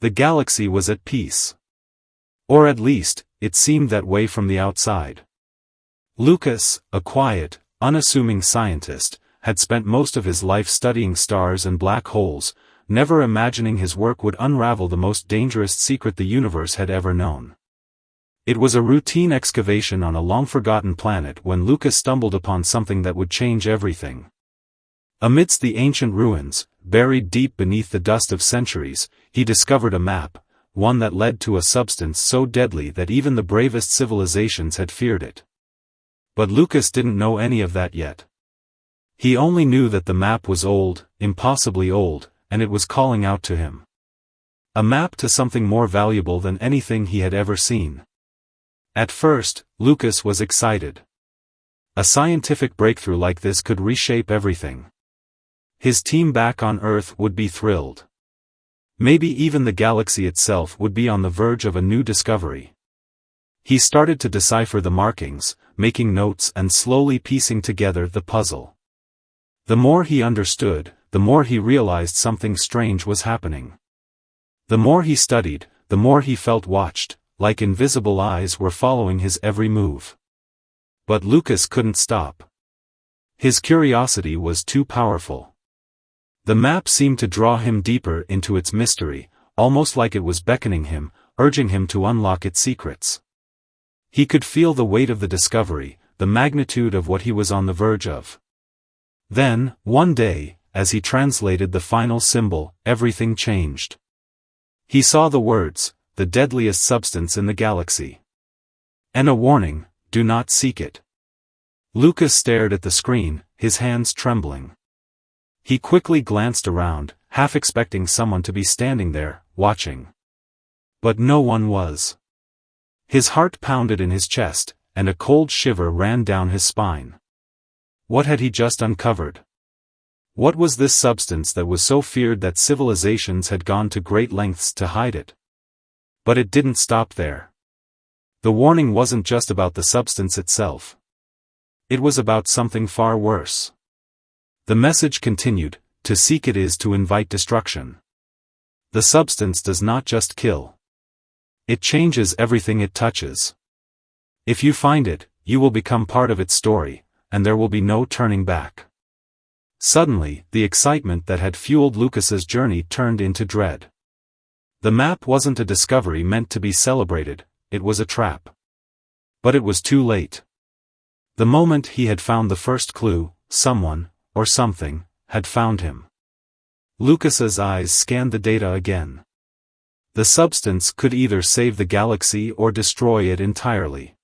The galaxy was at peace. Or at least, it seemed that way from the outside. Lucas, a quiet, unassuming scientist, had spent most of his life studying stars and black holes, never imagining his work would unravel the most dangerous secret the universe had ever known. It was a routine excavation on a long-forgotten planet when Lucas stumbled upon something that would change everything. Amidst the ancient ruins, buried deep beneath the dust of centuries, he discovered a map, one that led to a substance so deadly that even the bravest civilizations had feared it. But Lucas didn't know any of that yet. He only knew that the map was old, impossibly old, and it was calling out to him. A map to something more valuable than anything he had ever seen. At first, Lucas was excited. A scientific breakthrough like this could reshape everything. His team back on Earth would be thrilled. Maybe even the galaxy itself would be on the verge of a new discovery. He started to decipher the markings, making notes and slowly piecing together the puzzle. The more he understood, the more he realized something strange was happening. The more he studied, the more he felt watched, like invisible eyes were following his every move. But Lucas couldn't stop. His curiosity was too powerful. The map seemed to draw him deeper into its mystery, almost like it was beckoning him, urging him to unlock its secrets. He could feel the weight of the discovery, the magnitude of what he was on the verge of. Then, one day, as he translated the final symbol, everything changed. He saw the words, "the deadliest substance in the galaxy." And a warning, "do not seek it." Lucas stared at the screen, his hands trembling. He quickly glanced around, half expecting someone to be standing there, watching. But no one was. His heart pounded in his chest, and a cold shiver ran down his spine. What had he just uncovered? What was this substance that was so feared that civilizations had gone to great lengths to hide it? But it didn't stop there. The warning wasn't just about the substance itself. It was about something far worse. The message continued, "To seek it is to invite destruction. The substance does not just kill. It changes everything it touches. If you find it, you will become part of its story, and there will be no turning back." Suddenly, the excitement that had fueled Lucas's journey turned into dread. The map wasn't a discovery meant to be celebrated, it was a trap. But it was too late. The moment he had found the first clue, someone, or something, had found him. Lucas's eyes scanned the data again. The substance could either save the galaxy or destroy it entirely.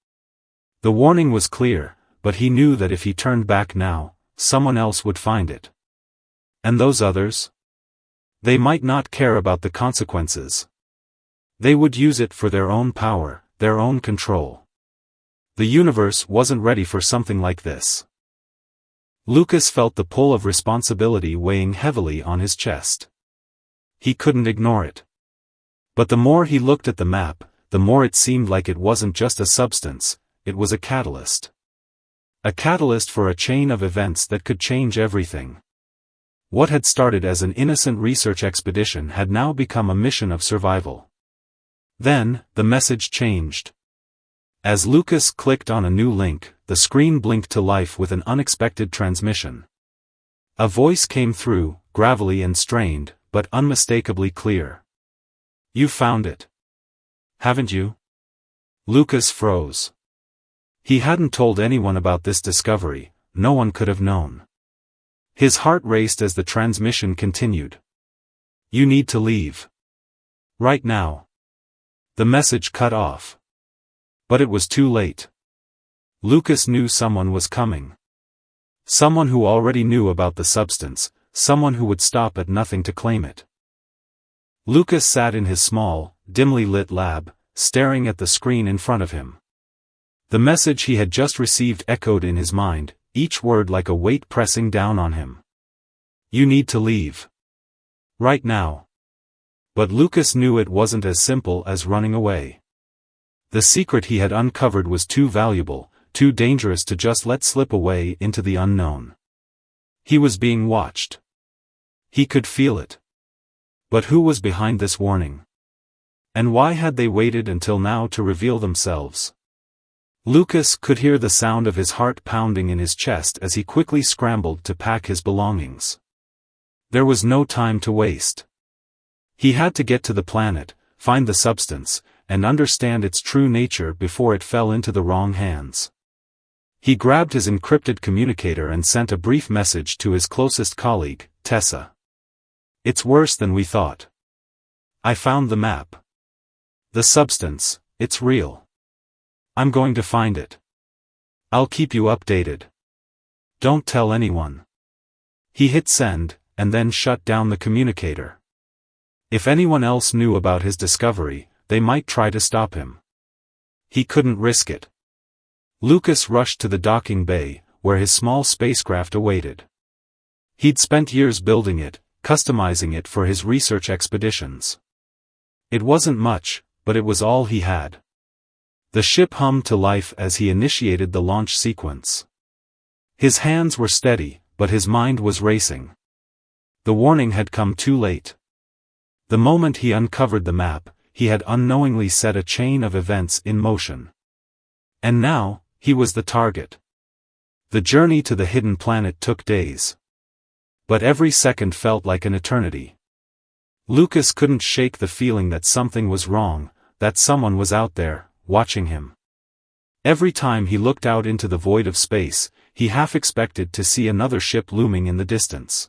The warning was clear, but he knew that if he turned back now, someone else would find it. And those others? They might not care about the consequences. They would use it for their own power, their own control. The universe wasn't ready for something like this. Lucas felt the pull of responsibility weighing heavily on his chest. He couldn't ignore it. But the more he looked at the map, the more it seemed like it wasn't just a substance, it was a catalyst. A catalyst for a chain of events that could change everything. What had started as an innocent research expedition had now become a mission of survival. Then, the message changed. As Lucas clicked on a new link, the screen blinked to life with an unexpected transmission. A voice came through, gravelly and strained, but unmistakably clear. "You found it. Haven't you?" Lucas froze. He hadn't told anyone about this discovery, no one could have known. His heart raced as the transmission continued. "You need to leave. Right now." The message cut off. But it was too late. Lucas knew someone was coming. Someone who already knew about the substance, someone who would stop at nothing to claim it. Lucas sat in his small, dimly lit lab, staring at the screen in front of him. The message he had just received echoed in his mind, each word like a weight pressing down on him. "You need to leave. Right now." But Lucas knew it wasn't as simple as running away. The secret he had uncovered was too valuable, too dangerous to just let slip away into the unknown. He was being watched. He could feel it. But who was behind this warning? And why had they waited until now to reveal themselves? Lucas could hear the sound of his heart pounding in his chest as he quickly scrambled to pack his belongings. There was no time to waste. He had to get to the planet, find the substance, and understand its true nature before it fell into the wrong hands. He grabbed his encrypted communicator and sent a brief message to his closest colleague, Tessa. "It's worse than we thought. I found the map. The substance, it's real. I'm going to find it. I'll keep you updated. Don't tell anyone." He hit send, and then shut down the communicator. If anyone else knew about his discovery, they might try to stop him. He couldn't risk it. Lucas rushed to the docking bay, where his small spacecraft awaited. He'd spent years building it, customizing it for his research expeditions. It wasn't much, but it was all he had. The ship hummed to life as he initiated the launch sequence. His hands were steady, but his mind was racing. The warning had come too late. The moment he uncovered the map, he had unknowingly set a chain of events in motion. And now, he was the target. The journey to the hidden planet took days. But every second felt like an eternity. Lucas couldn't shake the feeling that something was wrong, that someone was out there, watching him. Every time he looked out into the void of space, he half expected to see another ship looming in the distance.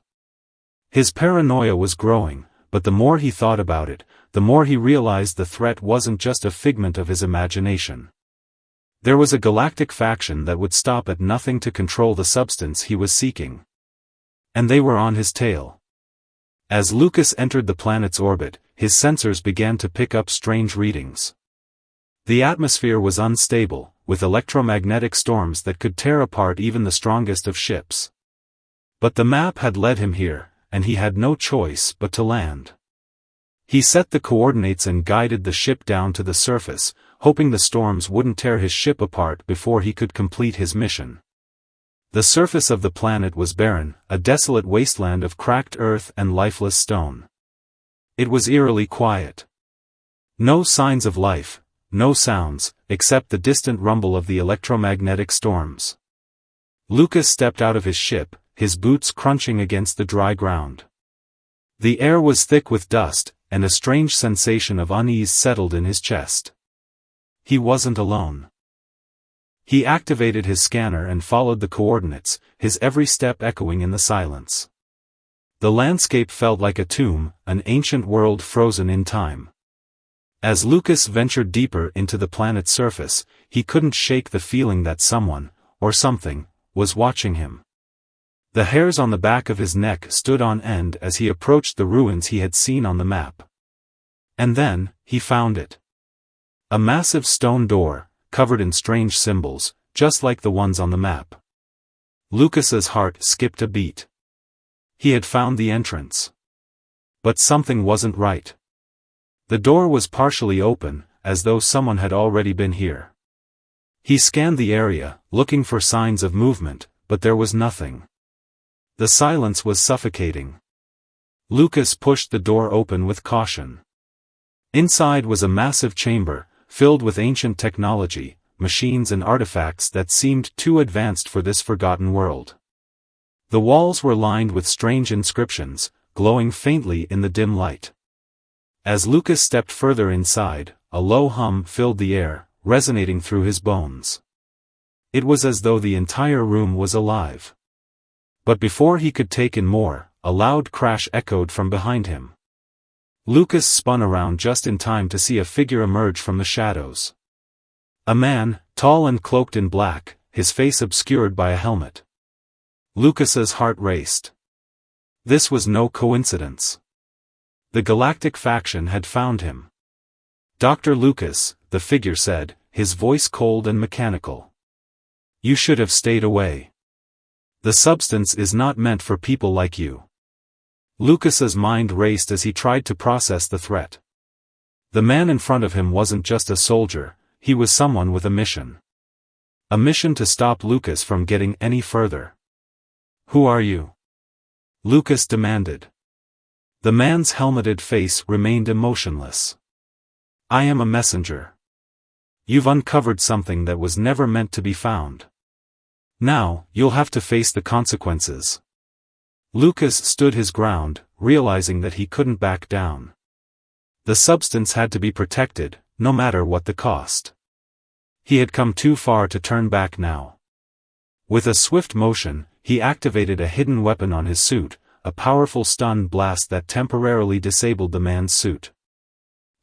His paranoia was growing, but the more he thought about it, the more he realized the threat wasn't just a figment of his imagination. There was a galactic faction that would stop at nothing to control the substance he was seeking. And they were on his tail. As Lucas entered the planet's orbit, his sensors began to pick up strange readings. The atmosphere was unstable, with electromagnetic storms that could tear apart even the strongest of ships. But the map had led him here, and he had no choice but to land. He set the coordinates and guided the ship down to the surface, hoping the storms wouldn't tear his ship apart before he could complete his mission. The surface of the planet was barren, a desolate wasteland of cracked earth and lifeless stone. It was eerily quiet. No signs of life, no sounds, except the distant rumble of the electromagnetic storms. Lucas stepped out of his ship, his boots crunching against the dry ground. The air was thick with dust, and a strange sensation of unease settled in his chest. He wasn't alone. He activated his scanner and followed the coordinates, his every step echoing in the silence. The landscape felt like a tomb, an ancient world frozen in time. As Lucas ventured deeper into the planet's surface, he couldn't shake the feeling that someone, or something, was watching him. The hairs on the back of his neck stood on end as he approached the ruins he had seen on the map. And then, he found it. A massive stone door, covered in strange symbols, just like the ones on the map. Lucas's heart skipped a beat. He had found the entrance. But something wasn't right. The door was partially open, as though someone had already been here. He scanned the area, looking for signs of movement, but there was nothing. The silence was suffocating. Lucas pushed the door open with caution. Inside was a massive chamber, filled with ancient technology, machines and artifacts that seemed too advanced for this forgotten world. The walls were lined with strange inscriptions, glowing faintly in the dim light. As Lucas stepped further inside, a low hum filled the air, resonating through his bones. It was as though the entire room was alive. But before he could take in more, a loud crash echoed from behind him. Lucas spun around just in time to see a figure emerge from the shadows. A man, tall and cloaked in black, his face obscured by a helmet. Lucas's heart raced. This was no coincidence. The galactic faction had found him. "Dr. Lucas," the figure said, his voice cold and mechanical. "You should have stayed away. The substance is not meant for people like you." Lucas's mind raced as he tried to process the threat. The man in front of him wasn't just a soldier, he was someone with a mission. A mission to stop Lucas from getting any further. "Who are you?" Lucas demanded. The man's helmeted face remained emotionless. I am a messenger. You've uncovered something that was never meant to be found. Now, you'll have to face the consequences. Lucas stood his ground, realizing that he couldn't back down. The substance had to be protected, no matter what the cost. He had come too far to turn back now. With a swift motion, he activated a hidden weapon on his suit, a powerful stun blast that temporarily disabled the man's suit.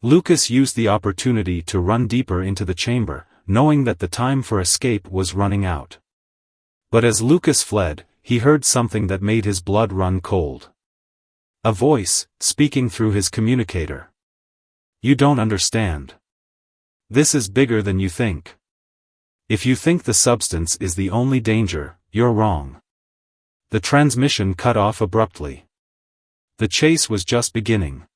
Lucas used the opportunity to run deeper into the chamber, knowing that the time for escape was running out. But as Lucas fled, he heard something that made his blood run cold. A voice, speaking through his communicator. You don't understand. This is bigger than you think. If you think the substance is the only danger, you're wrong. The transmission cut off abruptly. The chase was just beginning.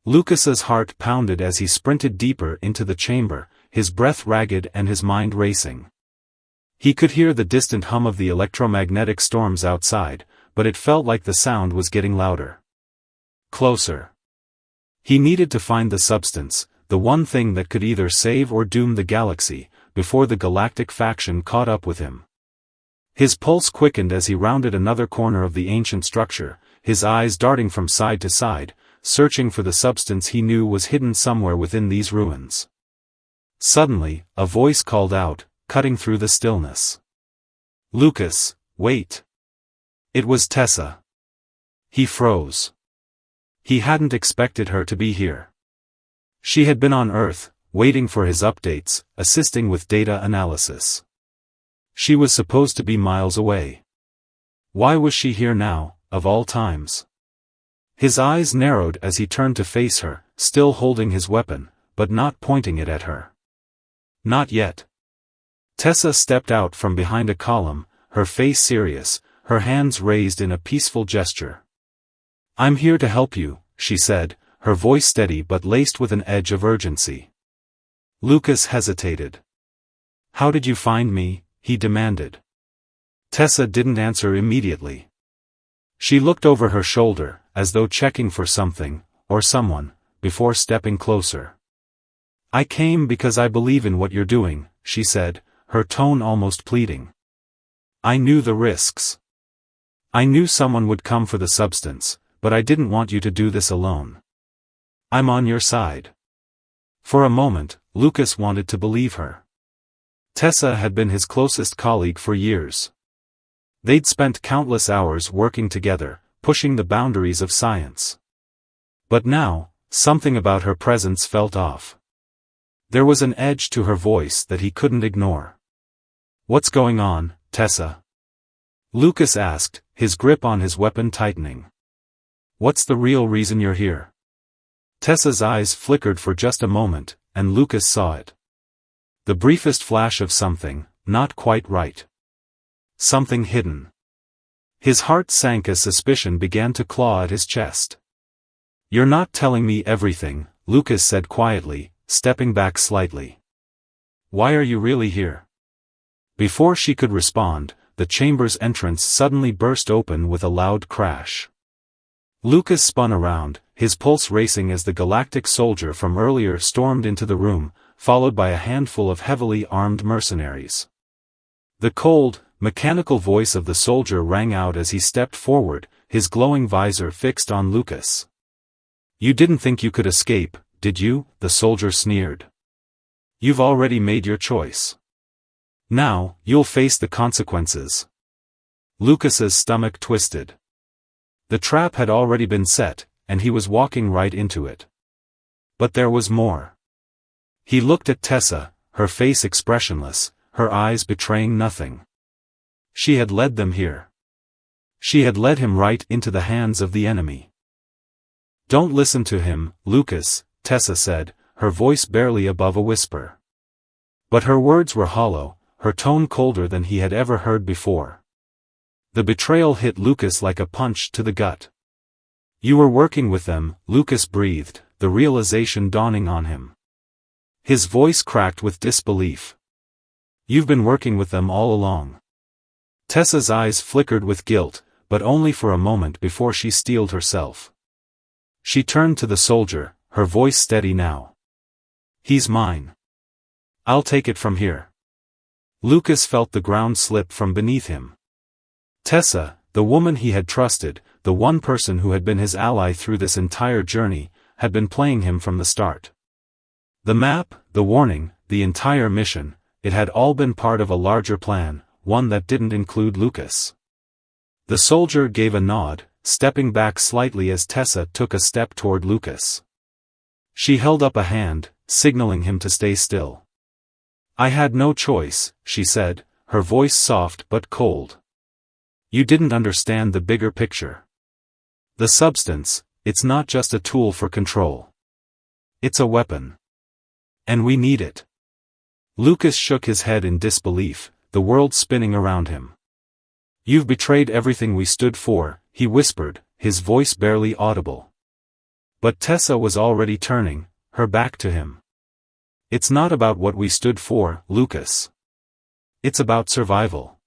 Lucas's heart pounded as he sprinted deeper into the chamber, his breath ragged and his mind racing. He could hear the distant hum of the electromagnetic storms outside, but it felt like the sound was getting louder. Closer. He needed to find the substance, the one thing that could either save or doom the galaxy, before the galactic faction caught up with him. His pulse quickened as he rounded another corner of the ancient structure, his eyes darting from side to side, searching for the substance he knew was hidden somewhere within these ruins. Suddenly, a voice called out, cutting through the stillness. Lucas, wait. It was Tessa. He froze. He hadn't expected her to be here. She had been on Earth, waiting for his updates, assisting with data analysis. She was supposed to be miles away. Why was she here now, of all times? His eyes narrowed as he turned to face her, still holding his weapon, but not pointing it at her. Not yet. Tessa stepped out from behind a column, her face serious, her hands raised in a peaceful gesture. I'm here to help you, she said, her voice steady but laced with an edge of urgency. Lucas hesitated. How did you find me? He demanded. Tessa didn't answer immediately. She looked over her shoulder, as though checking for something, or someone, before stepping closer. I came because I believe in what you're doing, she said, her tone almost pleading. I knew the risks. I knew someone would come for the substance, but I didn't want you to do this alone. I'm on your side. For a moment, Lucas wanted to believe her. Tessa had been his closest colleague for years. They'd spent countless hours working together, pushing the boundaries of science. But now, something about her presence felt off. There was an edge to her voice that he couldn't ignore. What's going on, Tessa? Lucas asked, his grip on his weapon tightening. What's the real reason you're here? Tessa's eyes flickered for just a moment, and Lucas saw it. The briefest flash of something, not quite right. Something hidden. His heart sank as suspicion began to claw at his chest. You're not telling me everything, Lucas said quietly, stepping back slightly. Why are you really here? Before she could respond, the chamber's entrance suddenly burst open with a loud crash. Lucas spun around, his pulse racing as the galactic soldier from earlier stormed into the room, followed by a handful of heavily armed mercenaries. The cold, mechanical voice of the soldier rang out as he stepped forward, his glowing visor fixed on Lucas. You didn't think you could escape, did you? The soldier sneered. You've already made your choice. Now, you'll face the consequences. Lucas's stomach twisted. The trap had already been set, and he was walking right into it. But there was more. He looked at Tessa, her face expressionless, her eyes betraying nothing. She had led them here. She had led him right into the hands of the enemy. Don't listen to him, Lucas, Tessa said, her voice barely above a whisper. But her words were hollow, her tone colder than he had ever heard before. The betrayal hit Lucas like a punch to the gut. You were working with them, Lucas breathed, the realization dawning on him. His voice cracked with disbelief. You've been working with them all along. Tessa's eyes flickered with guilt, but only for a moment before she steeled herself. She turned to the soldier, her voice steady now. He's mine. I'll take it from here. Lucas felt the ground slip from beneath him. Tessa, the woman he had trusted, the one person who had been his ally through this entire journey, had been playing him from the start. The map, the warning, the entire mission, it had all been part of a larger plan, one that didn't include Lucas. The soldier gave a nod, stepping back slightly as Tessa took a step toward Lucas. She held up a hand, signaling him to stay still. I had no choice, she said, her voice soft but cold. You didn't understand the bigger picture. The substance, it's not just a tool for control. It's a weapon. And we need it. Lucas shook his head in disbelief, the world spinning around him. You've betrayed everything we stood for, he whispered, his voice barely audible. But Tessa was already turning, her back to him. It's not about what we stood for, Lucas. It's about survival.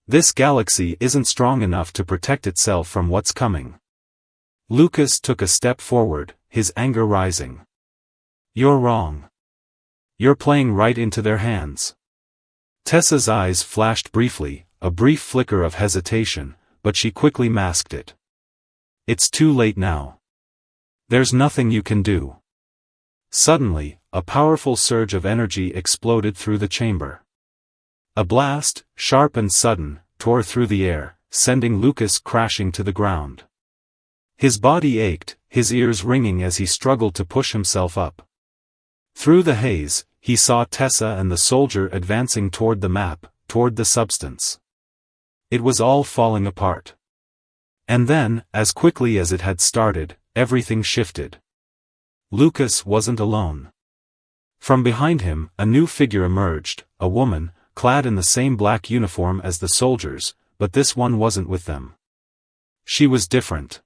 This galaxy isn't strong enough to protect itself from what's coming. Lucas took a step forward, his anger rising. You're wrong. You're playing right into their hands. Tessa's eyes flashed briefly, a brief flicker of hesitation, but she quickly masked it. It's too late now. There's nothing you can do. Suddenly, a powerful surge of energy exploded through the chamber. A blast, sharp and sudden, tore through the air, sending Lucas crashing to the ground. His body ached, his ears ringing as he struggled to push himself up. Through the haze, he saw Tessa and the soldier advancing toward the map, toward the substance. It was all falling apart. And then, as quickly as it had started, everything shifted. Lucas wasn't alone. From behind him, a new figure emerged, a woman, clad in the same black uniform as the soldiers, but this one wasn't with them. She was different.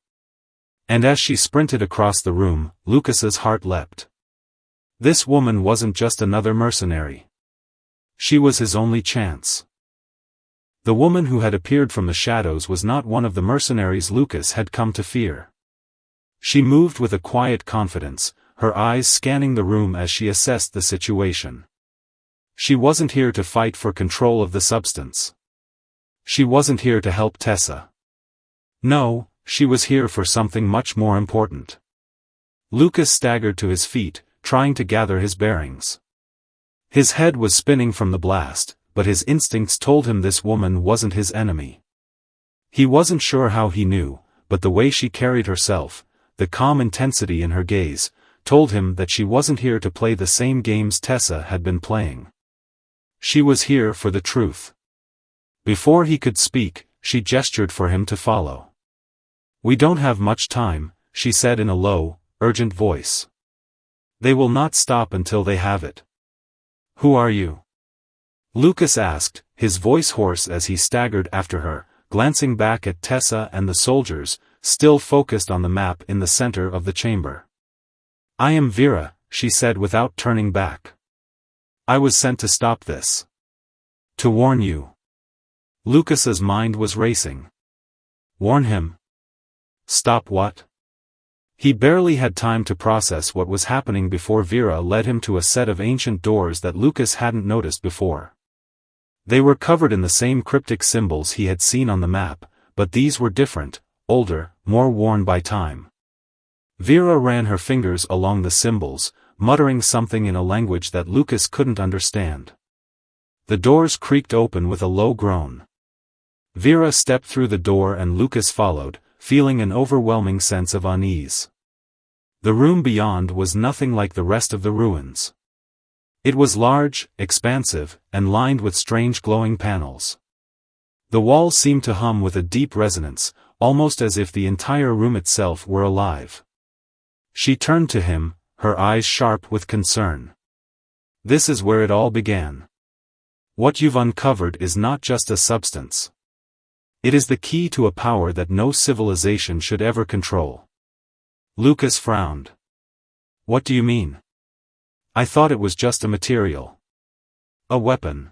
And as she sprinted across the room, Lucas's heart leapt. This woman wasn't just another mercenary. She was his only chance. The woman who had appeared from the shadows was not one of the mercenaries Lucas had come to fear. She moved with a quiet confidence, her eyes scanning the room as she assessed the situation. She wasn't here to fight for control of the substance. She wasn't here to help Tessa. No, she was here for something much more important. Lucas staggered to his feet, trying to gather his bearings. His head was spinning from the blast, but his instincts told him this woman wasn't his enemy. He wasn't sure how he knew, but the way she carried herself, the calm intensity in her gaze, told him that she wasn't here to play the same games Tessa had been playing. She was here for the truth. Before he could speak, she gestured for him to follow. We don't have much time, she said in a low, urgent voice. They will not stop until they have it. Who are you? Lucas asked, his voice hoarse as he staggered after her, glancing back at Tessa and the soldiers, still focused on the map in the center of the chamber. I am Vera, she said without turning back. I was sent to stop this. To warn you. Lucas's mind was racing. Warn him? Stop what? He barely had time to process what was happening before Vera led him to a set of ancient doors that Lucas hadn't noticed before. They were covered in the same cryptic symbols he had seen on the map, but these were different, older, more worn by time. Vera ran her fingers along the symbols, muttering something in a language that Lucas couldn't understand. The doors creaked open with a low groan. Vera stepped through the door and Lucas followed, feeling an overwhelming sense of unease. The room beyond was nothing like the rest of the ruins. It was large, expansive, and lined with strange glowing panels. The walls seemed to hum with a deep resonance, almost as if the entire room itself were alive. She turned to him, her eyes sharp with concern. This is where it all began. What you've uncovered is not just a substance. It is the key to a power that no civilization should ever control. Lucas frowned. What do you mean? I thought it was just a material. A weapon.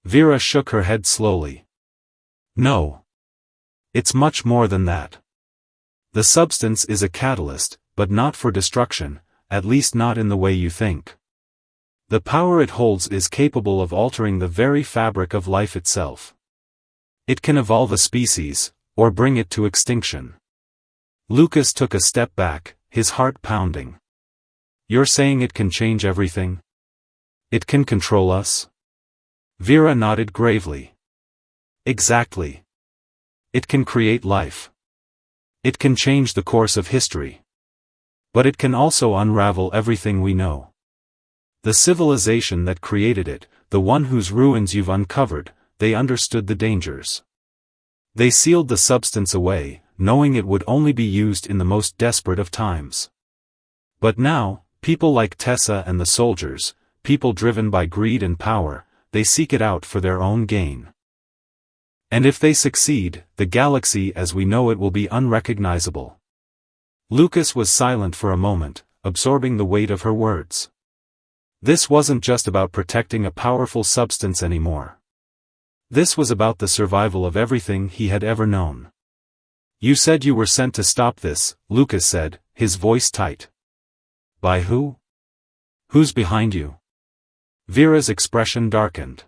Vera shook her head slowly. No. It's much more than that. The substance is a catalyst, but not for destruction, at least not in the way you think. The power it holds is capable of altering the very fabric of life itself. It can evolve a species, or bring it to extinction. Lucas took a step back, his heart pounding. You're saying it can change everything? It can control us? Vera nodded gravely. Exactly. It can create life. It can change the course of history. But it can also unravel everything we know. The civilization that created it, the one whose ruins you've uncovered, they understood the dangers. They sealed the substance away, knowing it would only be used in the most desperate of times. But now, people like Tessa and the soldiers, people driven by greed and power, they seek it out for their own gain. And if they succeed, the galaxy as we know it will be unrecognizable. Lucas was silent for a moment, absorbing the weight of her words. This wasn't just about protecting a powerful substance anymore. This was about the survival of everything he had ever known. You said you were sent to stop this, Lucas said, his voice tight. By who? Who's behind you? Vera's expression darkened.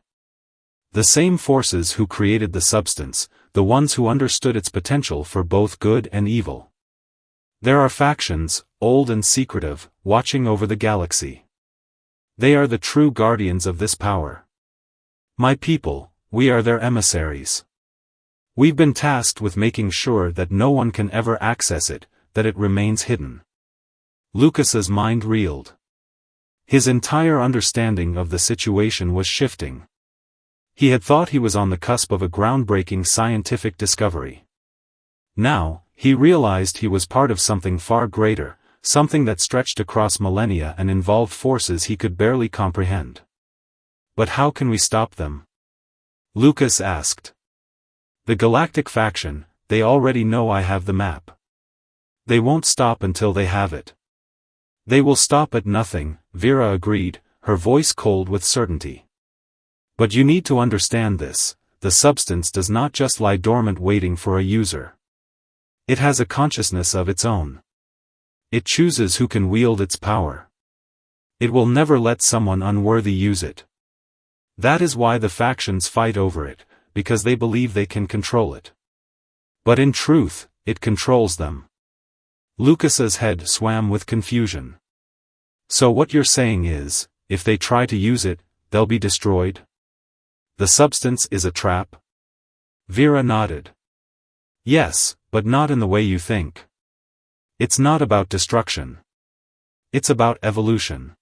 The same forces who created the substance, the ones who understood its potential for both good and evil. There are factions, old and secretive, watching over the galaxy. They are the true guardians of this power. My people, we are their emissaries. We've been tasked with making sure that no one can ever access it, that it remains hidden. Lucas's mind reeled. His entire understanding of the situation was shifting. He had thought he was on the cusp of a groundbreaking scientific discovery. Now, he realized he was part of something far greater, something that stretched across millennia and involved forces he could barely comprehend. But how can we stop them? Lucas asked. The Galactic faction, they already know I have the map. They won't stop until they have it. They will stop at nothing, Vera agreed, her voice cold with certainty. But you need to understand this, the substance does not just lie dormant waiting for a user. It has a consciousness of its own. It chooses who can wield its power. It will never let someone unworthy use it. That is why the factions fight over it, because they believe they can control it. But in truth, it controls them. Lucas's head swam with confusion. So what you're saying is, if they try to use it, they'll be destroyed? The substance is a trap? Vera nodded. Yes, but not in the way you think. It's not about destruction. It's about evolution.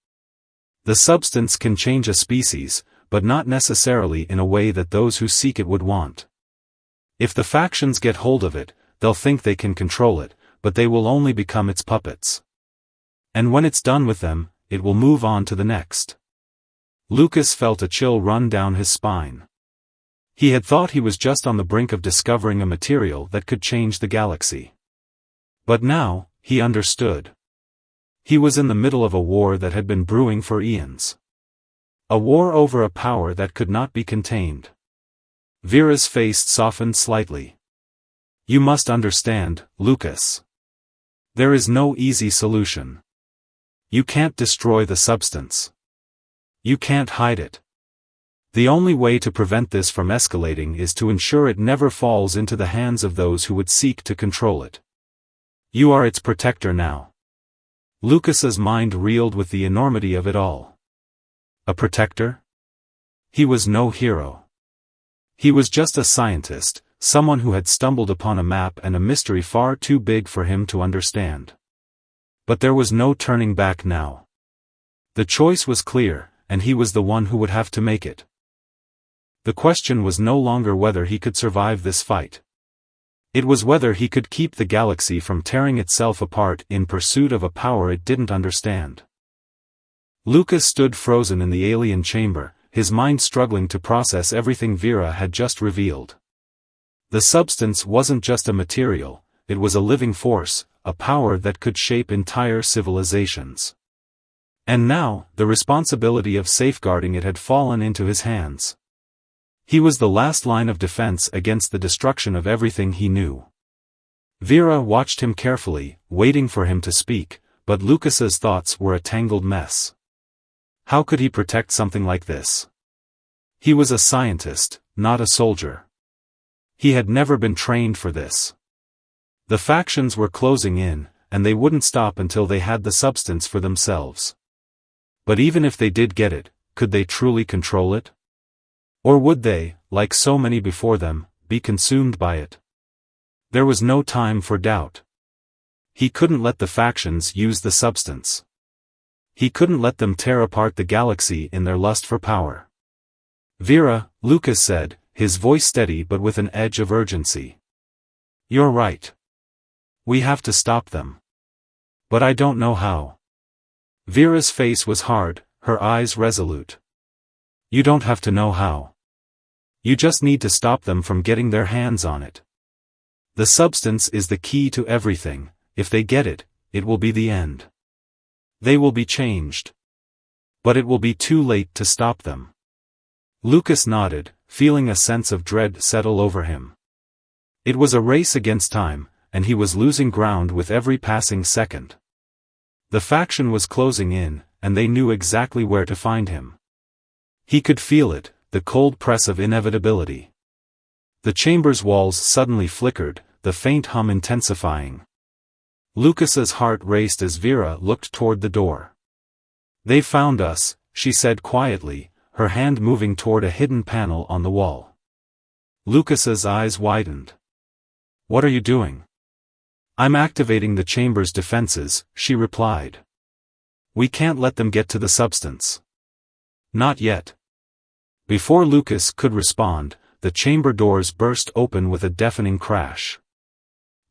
The substance can change a species, but not necessarily in a way that those who seek it would want. If the factions get hold of it, they'll think they can control it, but they will only become its puppets. And when it's done with them, it will move on to the next. Lucas felt a chill run down his spine. He had thought he was just on the brink of discovering a material that could change the galaxy. But now, he understood. He was in the middle of a war that had been brewing for eons. A war over a power that could not be contained. Vera's face softened slightly. You must understand, Lucas. There is no easy solution. You can't destroy the substance. You can't hide it. The only way to prevent this from escalating is to ensure it never falls into the hands of those who would seek to control it. You are its protector now. Lucas's mind reeled with the enormity of it all. A protector? He was no hero. He was just a scientist, someone who had stumbled upon a map and a mystery far too big for him to understand. But there was no turning back now. The choice was clear, and he was the one who would have to make it. The question was no longer whether he could survive this fight. It was whether he could keep the galaxy from tearing itself apart in pursuit of a power it didn't understand. Lucas stood frozen in the alien chamber, his mind struggling to process everything Vera had just revealed. The substance wasn't just a material, it was a living force, a power that could shape entire civilizations. And now, the responsibility of safeguarding it had fallen into his hands. He was the last line of defense against the destruction of everything he knew. Vera watched him carefully, waiting for him to speak, but Lucas's thoughts were a tangled mess. How could he protect something like this? He was a scientist, not a soldier. He had never been trained for this. The factions were closing in, and they wouldn't stop until they had the substance for themselves. But even if they did get it, could they truly control it? Or would they, like so many before them, be consumed by it? There was no time for doubt. He couldn't let the factions use the substance. He couldn't let them tear apart the galaxy in their lust for power. Vera, Lucas said, his voice steady but with an edge of urgency. You're right. We have to stop them. But I don't know how. Vera's face was hard, her eyes resolute. You don't have to know how. You just need to stop them from getting their hands on it. The substance is the key to everything. If they get it, it will be the end. They will be changed. But it will be too late to stop them. Lucas nodded, feeling a sense of dread settle over him. It was a race against time, and he was losing ground with every passing second. The faction was closing in, and they knew exactly where to find him. He could feel it, the cold press of inevitability. The chamber's walls suddenly flickered, the faint hum intensifying. Lucas's heart raced as Vera looked toward the door. They've found us, she said quietly, her hand moving toward a hidden panel on the wall. Lucas's eyes widened. What are you doing? I'm activating the chamber's defenses, she replied. We can't let them get to the substance. Not yet. Before Lucas could respond, the chamber doors burst open with a deafening crash.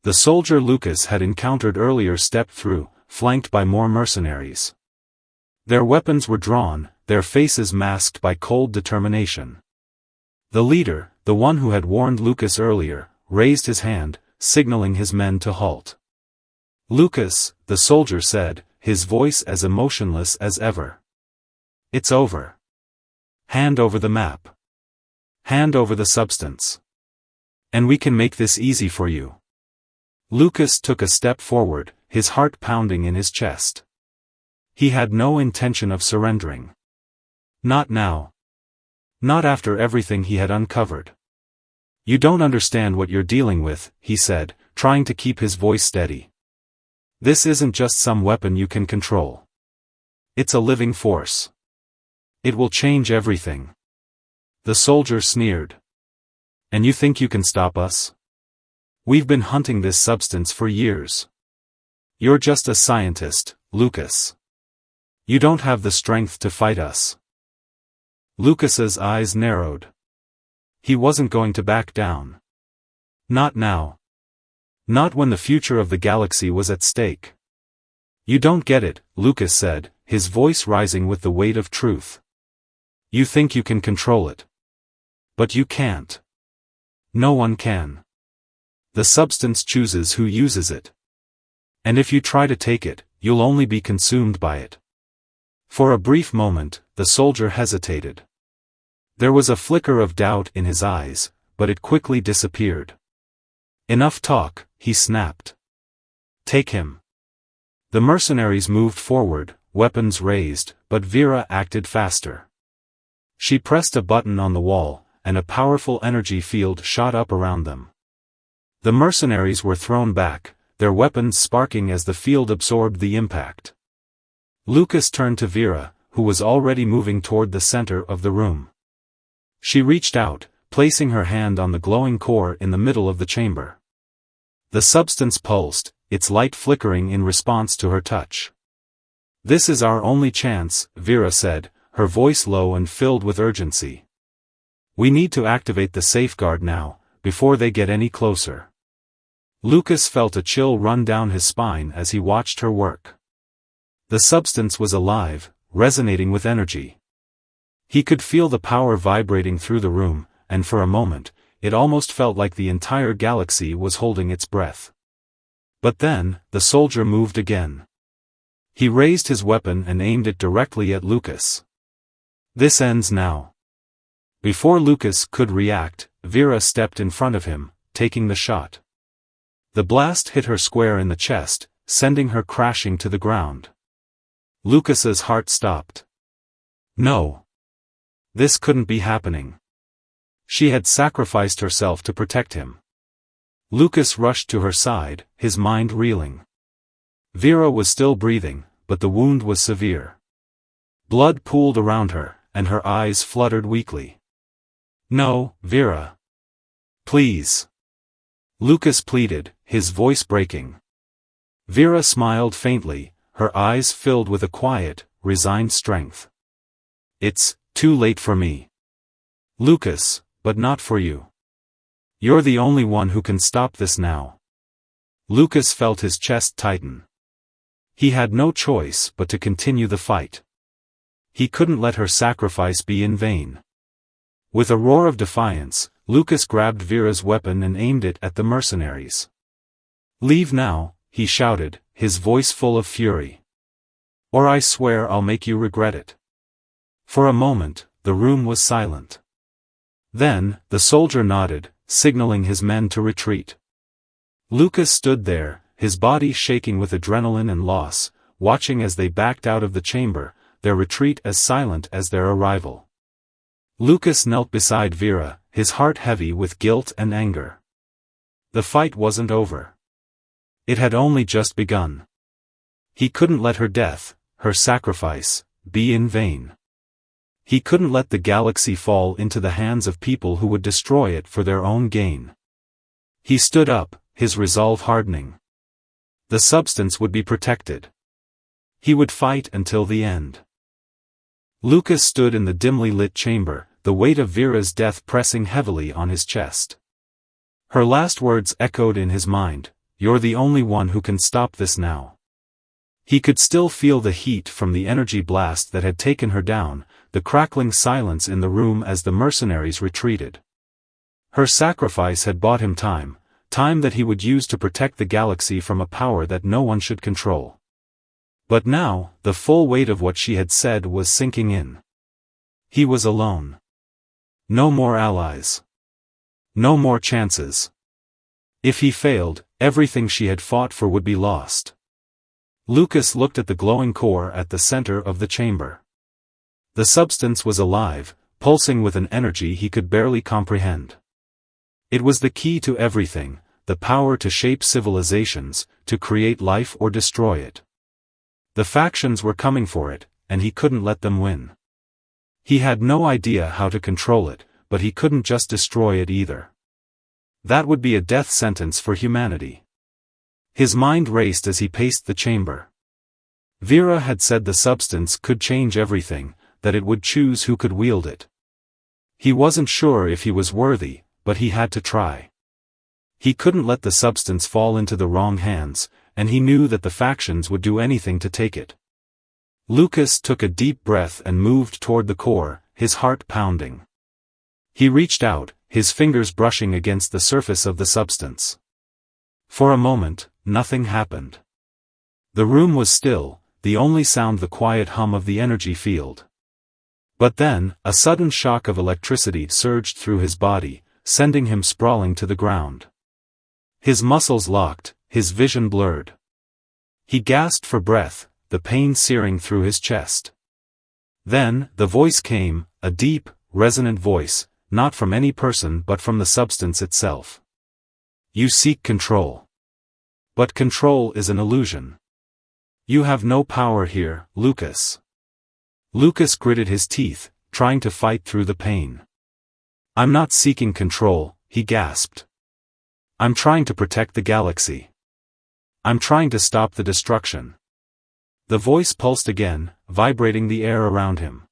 The soldier Lucas had encountered earlier stepped through, flanked by more mercenaries. Their weapons were drawn, their faces masked by cold determination. The leader, the one who had warned Lucas earlier, raised his hand, signaling his men to halt. Lucas, the soldier said, his voice as emotionless as ever. It's over. Hand over the map. Hand over the substance. And we can make this easy for you. Lucas took a step forward, his heart pounding in his chest. He had no intention of surrendering. Not now. Not after everything he had uncovered. You don't understand what you're dealing with, he said, trying to keep his voice steady. This isn't just some weapon you can control. It's a living force. It will change everything. The soldier sneered. And you think you can stop us? We've been hunting this substance for years. You're just a scientist, Lucas. You don't have the strength to fight us. Lucas's eyes narrowed. He wasn't going to back down. Not now. Not when the future of the galaxy was at stake. You don't get it, Lucas said, his voice rising with the weight of truth. You think you can control it. But you can't. No one can. The substance chooses who uses it. And if you try to take it, you'll only be consumed by it. For a brief moment, the soldier hesitated. There was a flicker of doubt in his eyes, but it quickly disappeared. Enough talk, he snapped. Take him. The mercenaries moved forward, weapons raised, but Vera acted faster. She pressed a button on the wall, and a powerful energy field shot up around them. The mercenaries were thrown back, their weapons sparking as the field absorbed the impact. Lucas turned to Vera, who was already moving toward the center of the room. She reached out, placing her hand on the glowing core in the middle of the chamber. The substance pulsed, its light flickering in response to her touch. This is our only chance, Vera said, her voice low and filled with urgency. We need to activate the safeguard now, before they get any closer. Lucas felt a chill run down his spine as he watched her work. The substance was alive, resonating with energy. He could feel the power vibrating through the room, and for a moment, it almost felt like the entire galaxy was holding its breath. But then, the soldier moved again. He raised his weapon and aimed it directly at Lucas. This ends now. Before Lucas could react, Vera stepped in front of him, taking the shot. The blast hit her square in the chest, sending her crashing to the ground. Lucas's heart stopped. No. This couldn't be happening. She had sacrificed herself to protect him. Lucas rushed to her side, his mind reeling. Vera was still breathing, but the wound was severe. Blood pooled around her, and her eyes fluttered weakly. No, Vera. Please. Lucas pleaded, his voice breaking. Vera smiled faintly, her eyes filled with a quiet, resigned strength. It's too late for me. Lucas, but not for you. You're the only one who can stop this now. Lucas felt his chest tighten. He had no choice but to continue the fight. He couldn't let her sacrifice be in vain. With a roar of defiance, Lucas grabbed Vera's weapon and aimed it at the mercenaries. Leave now, he shouted, his voice full of fury. Or I swear I'll make you regret it. For a moment, the room was silent. Then, the soldier nodded, signaling his men to retreat. Lucas stood there, his body shaking with adrenaline and loss, watching as they backed out of the chamber, their retreat as silent as their arrival. Lucas knelt beside Vera, his heart heavy with guilt and anger. The fight wasn't over. It had only just begun. He couldn't let her death, her sacrifice, be in vain. He couldn't let the galaxy fall into the hands of people who would destroy it for their own gain. He stood up, his resolve hardening. The substance would be protected. He would fight until the end. Lucas stood in the dimly lit chamber, the weight of Vera's death pressing heavily on his chest. Her last words echoed in his mind, "You're the only one who can stop this now." He could still feel the heat from the energy blast that had taken her down, the crackling silence in the room as the mercenaries retreated. Her sacrifice had bought him time, time that he would use to protect the galaxy from a power that no one should control. But now, the full weight of what she had said was sinking in. He was alone. No more allies. No more chances. If he failed, everything she had fought for would be lost. Lucas looked at the glowing core at the center of the chamber. The substance was alive, pulsing with an energy he could barely comprehend. It was the key to everything, the power to shape civilizations, to create life or destroy it. The factions were coming for it, and he couldn't let them win. He had no idea how to control it, but he couldn't just destroy it either. That would be a death sentence for humanity. His mind raced as he paced the chamber. Vera had said the substance could change everything, that it would choose who could wield it. He wasn't sure if he was worthy, but he had to try. He couldn't let the substance fall into the wrong hands, and he knew that the factions would do anything to take it. Lucas took a deep breath and moved toward the core, his heart pounding. He reached out, his fingers brushing against the surface of the substance. For a moment, nothing happened. The room was still, the only sound the quiet hum of the energy field. But then, a sudden shock of electricity surged through his body, sending him sprawling to the ground. His muscles locked, his vision blurred. He gasped for breath, the pain searing through his chest. Then, the voice came, a deep, resonant voice, not from any person but from the substance itself. You seek control. But control is an illusion. You have no power here, Lucas. Lucas gritted his teeth, trying to fight through the pain. I'm not seeking control, he gasped. I'm trying to protect the galaxy. I'm trying to stop the destruction. The voice pulsed again, vibrating the air around him.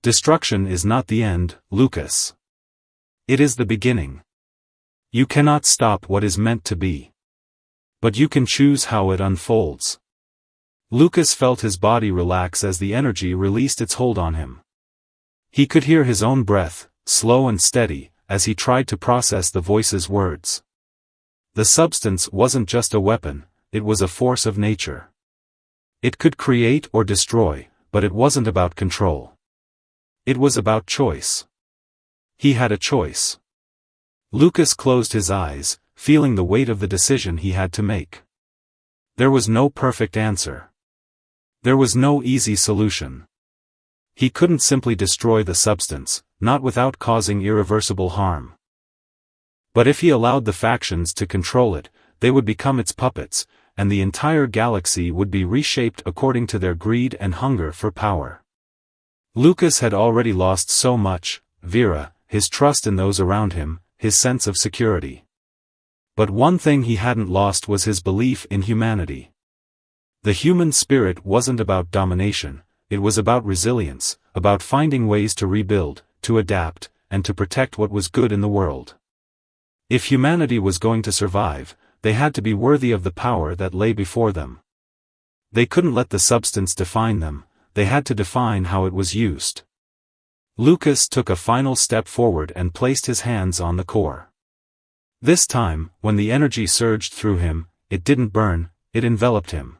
Destruction is not the end, Lucas. It is the beginning. You cannot stop what is meant to be. But you can choose how it unfolds. Lucas felt his body relax as the energy released its hold on him. He could hear his own breath, slow and steady, as he tried to process the voice's words. The substance wasn't just a weapon, it was a force of nature. It could create or destroy, but it wasn't about control. It was about choice. He had a choice. Lucas closed his eyes, feeling the weight of the decision he had to make. There was no perfect answer. There was no easy solution. He couldn't simply destroy the substance, not without causing irreversible harm. But if he allowed the factions to control it, they would become its puppets, and the entire galaxy would be reshaped according to their greed and hunger for power. Lucas had already lost so much: Vera, his trust in those around him, his sense of security. But one thing he hadn't lost was his belief in humanity. The human spirit wasn't about domination, it was about resilience, about finding ways to rebuild, to adapt, and to protect what was good in the world. If humanity was going to survive, they had to be worthy of the power that lay before them. They couldn't let the substance define them, they had to define how it was used. Lucas took a final step forward and placed his hands on the core. This time, when the energy surged through him, it didn't burn, it enveloped him.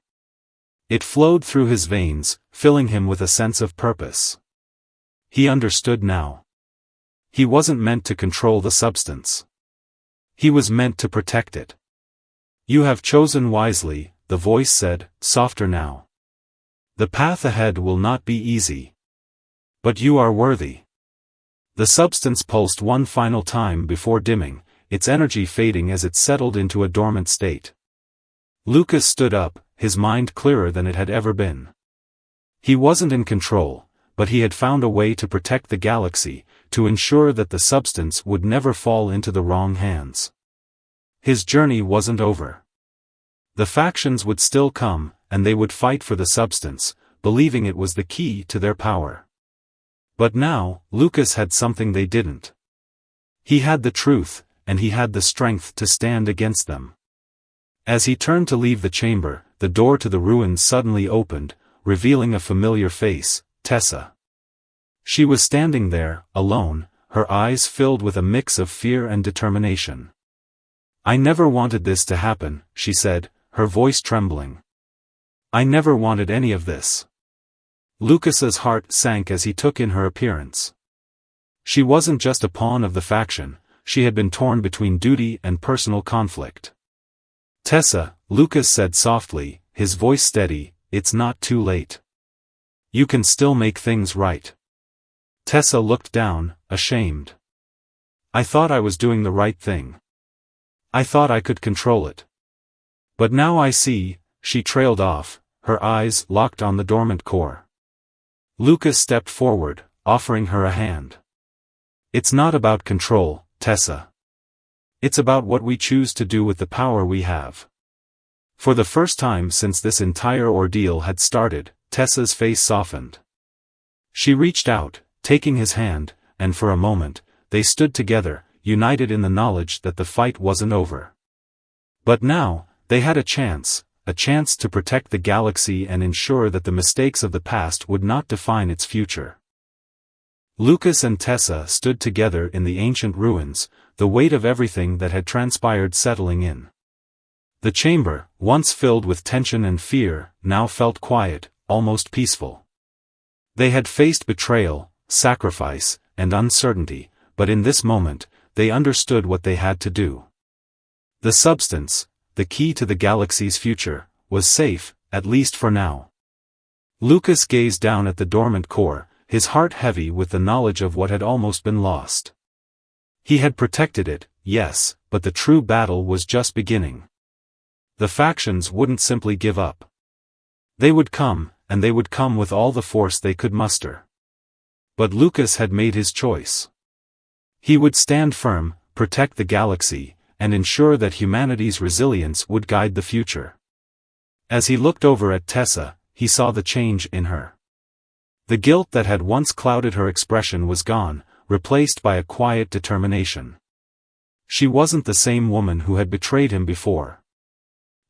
It flowed through his veins, filling him with a sense of purpose. He understood now. He wasn't meant to control the substance. He was meant to protect it. "You have chosen wisely," the voice said, softer now. "The path ahead will not be easy. But you are worthy." The substance pulsed one final time before dimming, its energy fading as it settled into a dormant state. Lucas stood up, his mind clearer than it had ever been. He wasn't in control, but he had found a way to protect the galaxy, to ensure that the substance would never fall into the wrong hands. His journey wasn't over. The factions would still come, and they would fight for the substance, believing it was the key to their power. But now, Lucas had something they didn't. He had the truth, and he had the strength to stand against them. As he turned to leave the chamber, the door to the ruins suddenly opened, revealing a familiar face, Tessa. She was standing there, alone, her eyes filled with a mix of fear and determination. "I never wanted this to happen," she said, her voice trembling. "I never wanted any of this." Lucas's heart sank as he took in her appearance. She wasn't just a pawn of the faction, she had been torn between duty and personal conflict. "Tessa," Lucas said softly, his voice steady, "it's not too late. You can still make things right." Tessa looked down, ashamed. "I thought I was doing the right thing. I thought I could control it. But now I see," she trailed off, her eyes locked on the dormant core. Lucas stepped forward, offering her a hand. "It's not about control, Tessa. It's about what we choose to do with the power we have." For the first time since this entire ordeal had started, Tessa's face softened. She reached out, taking his hand, and for a moment, they stood together, united in the knowledge that the fight wasn't over. But now, they had a chance to protect the galaxy and ensure that the mistakes of the past would not define its future. Lucas and Tessa stood together in the ancient ruins, the weight of everything that had transpired settling in. The chamber, once filled with tension and fear, now felt quiet, almost peaceful. They had faced betrayal, sacrifice, and uncertainty, but in this moment, they understood what they had to do. The substance, the key to the galaxy's future, was safe, at least for now. Lucas gazed down at the dormant core, his heart heavy with the knowledge of what had almost been lost. He had protected it, yes, but the true battle was just beginning. The factions wouldn't simply give up. They would come, and they would come with all the force they could muster. But Lucas had made his choice. He would stand firm, protect the galaxy, and ensure that humanity's resilience would guide the future. As he looked over at Tessa, he saw the change in her. The guilt that had once clouded her expression was gone, replaced by a quiet determination. She wasn't the same woman who had betrayed him before.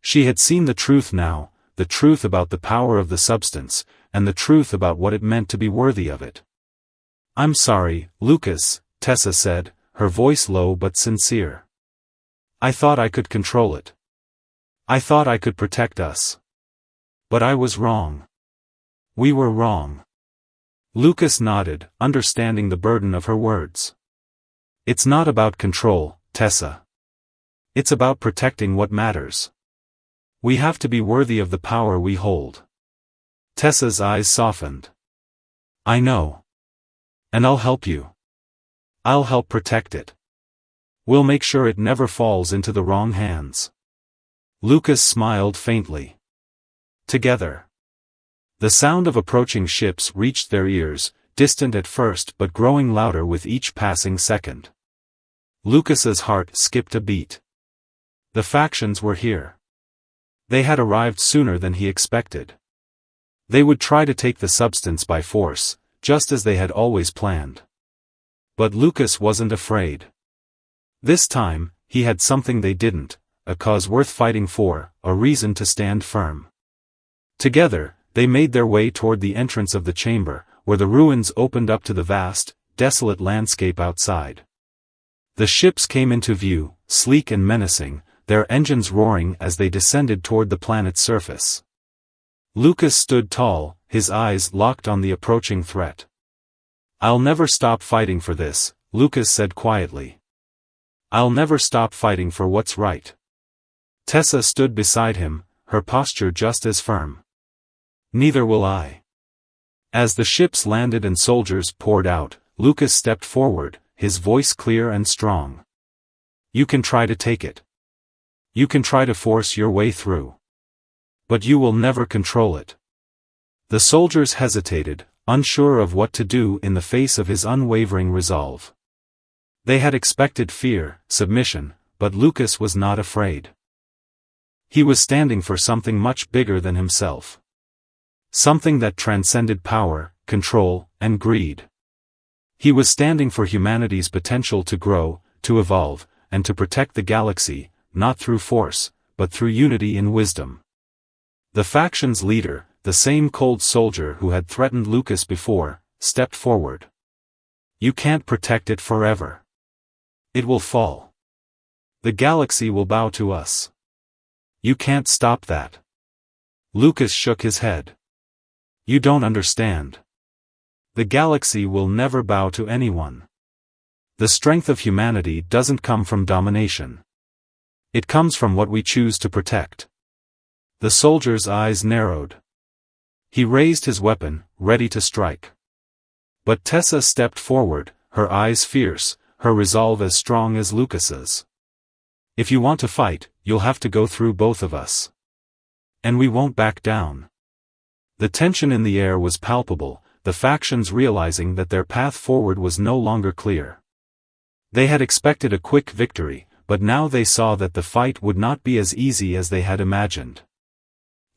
She had seen the truth now, the truth about the power of the substance, and the truth about what it meant to be worthy of it. "I'm sorry, Lucas," Tessa said, her voice low but sincere. "I thought I could control it. I thought I could protect us. But I was wrong. We were wrong." Lucas nodded, understanding the burden of her words. "It's not about control, Tessa. It's about protecting what matters. We have to be worthy of the power we hold. Tessa's eyes softened. I know. And I'll help you. I'll help protect it. We'll make sure it never falls into the wrong hands. Lucas smiled faintly. Together. The sound of approaching ships reached their ears, distant at first but growing louder with each passing second. Lucas's heart skipped a beat. The factions were here. They had arrived sooner than he expected. They would try to take the substance by force, just as they had always planned. But Lucas wasn't afraid. This time, he had something they didn't, a cause worth fighting for, a reason to stand firm. Together, they made their way toward the entrance of the chamber, where the ruins opened up to the vast, desolate landscape outside. The ships came into view, sleek and menacing, their engines roaring as they descended toward the planet's surface. Lucas stood tall, his eyes locked on the approaching threat. I'll never stop fighting for this, Lucas said quietly. I'll never stop fighting for what's right. Tessa stood beside him, her posture just as firm. Neither will I. As the ships landed and soldiers poured out, Lucas stepped forward, his voice clear and strong. You can try to take it. You can try to force your way through. But you will never control it. The soldiers hesitated, unsure of what to do in the face of his unwavering resolve. They had expected fear, submission, but Lucas was not afraid. He was standing for something much bigger than himself. Something that transcended power, control, and greed. He was standing for humanity's potential to grow, to evolve, and to protect the galaxy, not through force, but through unity in wisdom. The faction's leader, the same cold soldier who had threatened Lucas before, stepped forward. You can't protect it forever. It will fall. The galaxy will bow to us. You can't stop that. Lucas shook his head. You don't understand. The galaxy will never bow to anyone. The strength of humanity doesn't come from domination. It comes from what we choose to protect. The soldier's eyes narrowed. He raised his weapon, ready to strike. But Tessa stepped forward, her eyes fierce, her resolve as strong as Lucas's. If you want to fight, you'll have to go through both of us. And we won't back down. The tension in the air was palpable, the factions realizing that their path forward was no longer clear. They had expected a quick victory, but now they saw that the fight would not be as easy as they had imagined.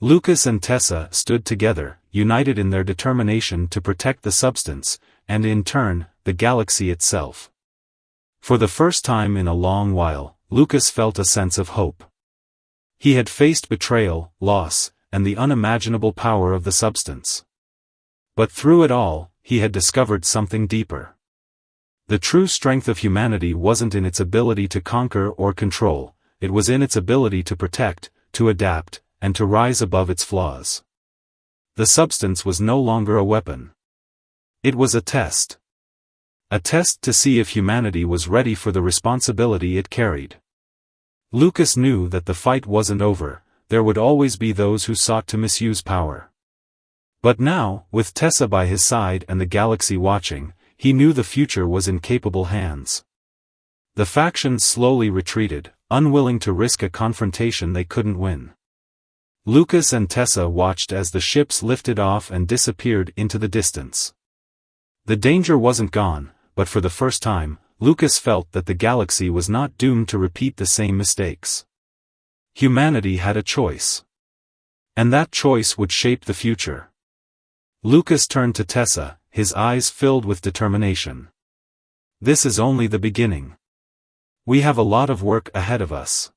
Lucas and Tessa stood together, united in their determination to protect the substance, and in turn, the galaxy itself. For the first time in a long while, Lucas felt a sense of hope. He had faced betrayal, loss, and the unimaginable power of the substance. But through it all, he had discovered something deeper. The true strength of humanity wasn't in its ability to conquer or control, it was in its ability to protect, to adapt, and to rise above its flaws. The substance was no longer a weapon. It was a test. A test to see if humanity was ready for the responsibility it carried. Lucas knew that the fight wasn't over, there would always be those who sought to misuse power. But now, with Tessa by his side and the galaxy watching, he knew the future was in capable hands. The factions slowly retreated, unwilling to risk a confrontation they couldn't win. Lucas and Tessa watched as the ships lifted off and disappeared into the distance. The danger wasn't gone, but for the first time, Lucas felt that the galaxy was not doomed to repeat the same mistakes. Humanity had a choice. And that choice would shape the future. Lucas turned to Tessa, his eyes filled with determination. This is only the beginning. We have a lot of work ahead of us.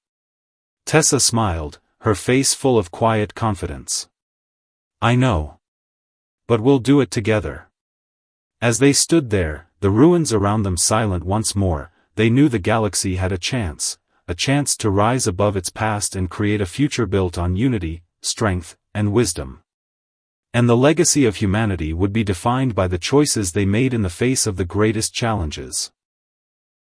Tessa smiled, her face full of quiet confidence. I know. But we'll do it together. As they stood there, the ruins around them silent once more, they knew the galaxy had a chance to rise above its past and create a future built on unity, strength, and wisdom. And the legacy of humanity would be defined by the choices they made in the face of the greatest challenges.